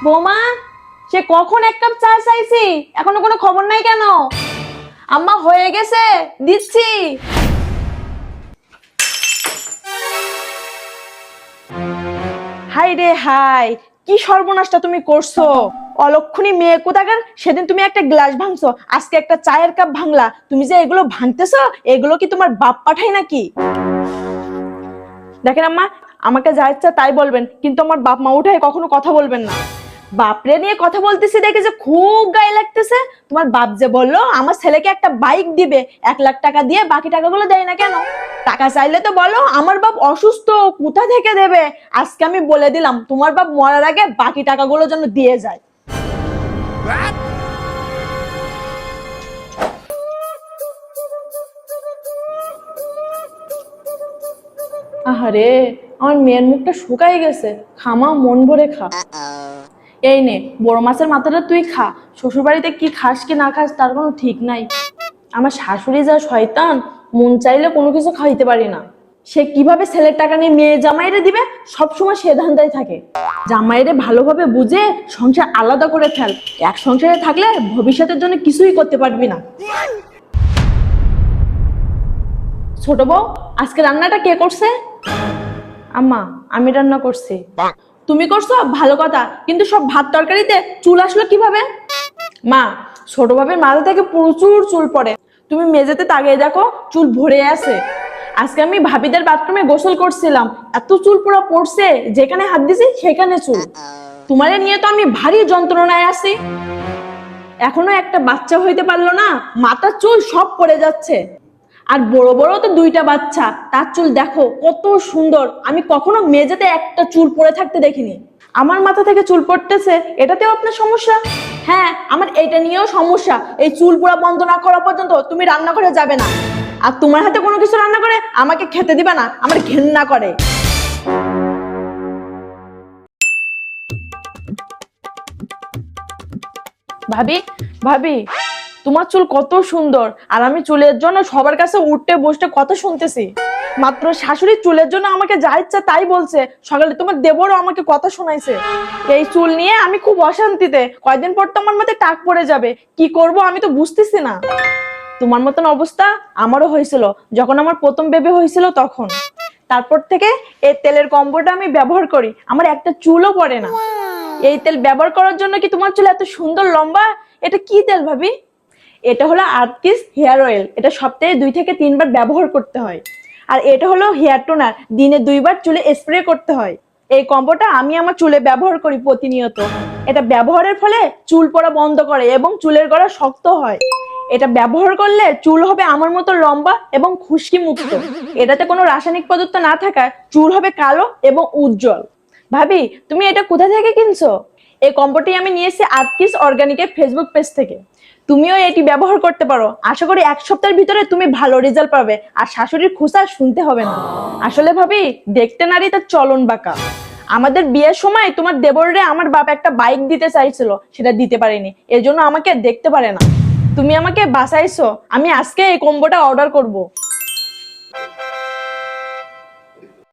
বোমা, সে কখন এক কাপ চা চাইছি, এখনো কোনো খবর নাই কেন? আম্মা হয়ে গেছে, দিচ্ছি। হাই রে হাই, কি সর্বনাশটা তুমি করছো! অলক্ষণী মেয়ে কোথাকার! সেদিন তুমি একটা গ্লাস ভাঙছো, আজকে একটা চায়ের কাপ ভাঙলা। তুমি যে এগুলো ভাঙতেছো, এগুলো কি তোমার বাপ পাঠায় নাকি? দেখেন আম্মা, আমাকে যা ইচ্ছা তাই বলবেন, কিন্তু আমার বাপ মা উঠায় কখনো কথা বলবেন না। বাপরে নিয়ে কথা বলতেছি দেখে যে খুব গায়ে লাগতেছে। তোমার বাপ যে বললো আমার ছেলেকে একটা বাইক দিবে, 1 লাখ টাকা দিয়ে, বাকি টাকাগুলো দেয় না কেন? টাকা চাইলে তো বলো আমার বাপ অসুস্থ, কোথা থেকে দেবে? আজকে আমি বলে দিলাম তোমার বাপ মরার আগে বাকি টাকাগুলো যেন দিয়ে যায়। আহারে, আমার মেয়ের মুখটা শুকাই গেছে। খামা, মন ভরে খা। এই নে, বড় মাছের মাথাটা তুই খা। শ্বশুর বাড়িতে কি খাস কি না খাস তার কোনো ঠিক নাই। আমার শাশুড়ি যা শয়তান, মন চাইলে কোনো কিছু খাইতে পারি না। সে কিভাবে ছেলের টাকা নিয়ে মেয়ে জামাইরে দিবে, সবসময় সে ধান্দায় থাকে। জামাইরে ভালোভাবে বুঝে সংসার আলাদা করে ফেল। এক সংসারে থাকলে ভবিষ্যতের জন্য কিছুই করতে পারবি না। ছোট বউ, আজকে রান্নাটা কে করছে? আম্মা, আমি রান্না করছি। তুমি করছো, ভালো কথা, কিন্তু সব ভাত তরকারিতে চুল আসলো কিভাবে? মা, ছোট ভাবের মাথা থেকে প্রচুর চুল পড়ে। তুমি মেঝেতে তাকিয়ে দেখো, চুল ভরে আছে। আজকে আমি ভাবিদের বাথরুমে গোসল করছিলাম, এত চুল পুরো পড়ছে, যেখানে হাত দিছি সেখানে চুল। তোমারে নিয়ে তো আমি ভারী যন্ত্রণায় আছি। এখনো একটা বাচ্চা হইতে পারলো না, মাথার চুল সব পড়ে যাচ্ছে। আর বড় বড় তো 2টা বাচ্চা, তার চুল দেখো কত সুন্দর। আমি কখনো মেঝেতে একটা চুল পড়ে থাকতে দেখিনি। আমার মাথা থেকে চুল পড়তেছে, এটাতেও আপনার সমস্যা? হ্যাঁ, আমার এটা নিয়েও সমস্যা। এই চুল পড়া বন্ধ না করা পর্যন্ত তুমি রান্নাঘরে যাবে না। আর তোমার হাতে কোনো কিছু রান্না করে আমাকে খেতে দিবা না, আমার ঘেন্না করে। ভাবি, ভাবি, তোমার চুল কত সুন্দর, আর আমি চুলের জন্য সবার কাছে উঠতে বসতে কথা শুনতেছি। মাত্র শাশুড়ি চুলের জন্য আমাকে যা ইচ্ছা তাই বলছে, সকালে তোমার দেবরও আমাকে কথা শোনাইছে। এই চুল নিয়ে আমি খুব অশান্তিতে, কয়দিন পর তো আমার মাথায় টাক পড়ে যাবে। কি করব আমি তো বুঝতেছি না। তোমার মতন অবস্থা আমারও হয়েছিল, যখন আমার প্রথম বেবি হয়েছিল তখন। তারপর থেকে এই তেলের কম্বোটা আমি ব্যবহার করি, আমার একটা চুলও পড়ে না। এই তেল ব্যবহার করার জন্য কি তোমার চুল এত সুন্দর লম্বা? এটা কি তেল ভাবি? এটা হলো আর্থকিস হেয়ার অয়েল। এটা সপ্তাহে 2 থেকে 3 বার ব্যবহার করতে হয়। আর এটা হলো হেয়ার টোনার, দিনে 2 বার চুলে স্প্রে করতে হয়। এই কম্বোটা আমি আমার চুলে ব্যবহার করি প্রতিনিয়ত। এটা ব্যবহারের ফলে চুল পড়া বন্ধ করে এবং চুলের গোড়া শক্ত হয়। এটা ব্যবহার করলে চুল হবে আমার মতো লম্বা এবং খুশকি মুক্ত। এটাতে কোনো রাসায়নিক পদার্থ না থাকায় চুল হবে কালো এবং উজ্জ্বল। ভাবি, তুমি এটা কোথা থেকে কিনছো? এই কম্বোটি আমি নিয়েছি আর্থকিস অর্গানিকের ফেসবুক পেজ থেকে। তুমিও এটি ব্যবহার করতে পারো। আশা করি 1 সপ্তাহের ভিতরে তুমি ভালো রেজাল্ট পাবে, আর শাশুড়ির খোঁচা শুনতে হবে না। আসলে ভাবি, দেখতে নারী তার চলন বাঁকা। আমাদের বিয়ের সময় তোমার দেবরে আমার বাপ একটা বাইক দিতে চাইছিল, সেটা দিতে পারেনি, এর জন্য আমাকে দেখতে পারে না। তুমি আমাকে বাঁচাইছো, আমি আজকে এই কম্বোটা অর্ডার করব।